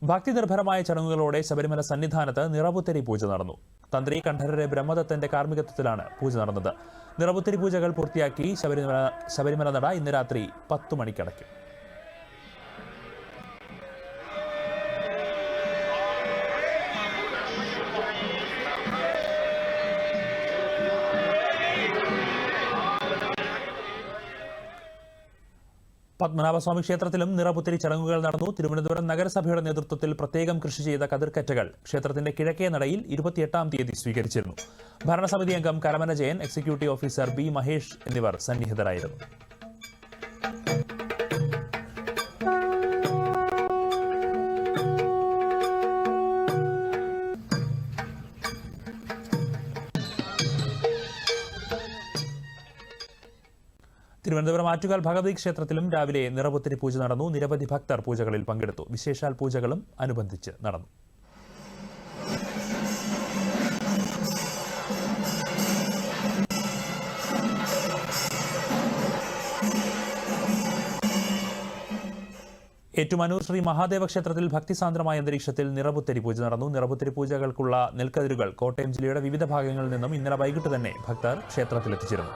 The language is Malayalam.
ഭക്തിനിർഭരമായ ചടങ്ങുകളോടെ ശബരിമല സന്നിധാനത്ത് നിറപുത്തരി പൂജ നടന്നു. തന്ത്രി കണ്ഠരര് ബ്രഹ്മദത്തന്റെ കാർമ്മികത്വത്തിലാണ് പൂജ നടന്നത്. നിറപുത്തരി പൂജകൾ പൂർത്തിയാക്കി ശബരിമല നട ഇന്ന് രാത്രി 10 മണിക്കടയ്ക്കും. പത്മനാഭസ്വാമി ക്ഷേത്രത്തിലും നിറപുത്തരി ചടങ്ങുകൾ നടന്നു. തിരുവനന്തപുരം നഗരസഭയുടെ നേതൃത്വത്തിൽ പ്രത്യേകം കൃഷി ചെയ്ത കതിർക്കറ്റകൾ ക്ഷേത്രത്തിന്റെ കിഴക്കേ നടയിൽ 28-ാം തീയതി സ്വീകരിച്ചിരുന്നു. ഭരണസമിതി അംഗം Karamana Jayan, executive officer B Mahesh എന്നിവർ സന്നിഹിതരായിരുന്നു. തിരുവനന്തപുരം ആറ്റുകാൽ ഭഗവതി ക്ഷേത്രത്തിലും രാവിലെ നിറപുത്തരി പൂജ നടന്നു. നിരവധി ഭക്തർ പൂജകളിൽ പങ്കെടുത്തു. വിശേഷാൽ പൂജകളും അനുബന്ധിച്ച് നടന്നു. ഏറ്റുമാനൂർ ശ്രീ മഹാദേവ ക്ഷേത്രത്തിൽ ഭക്തിസാന്ദ്രമായ അന്തരീക്ഷത്തിൽ നിറപുത്തരി പൂജ നടന്നു. നിറപുത്തരി പൂജകൾക്കുള്ള നെൽക്കതിരുകൾ കോട്ടയം ജില്ലയുടെ വിവിധ ഭാഗങ്ങളിൽ നിന്നും ഇന്നലെ വൈകിട്ട് തന്നെ ഭക്തർ ക്ഷേത്രത്തിലെത്തിച്ചിരുന്നു.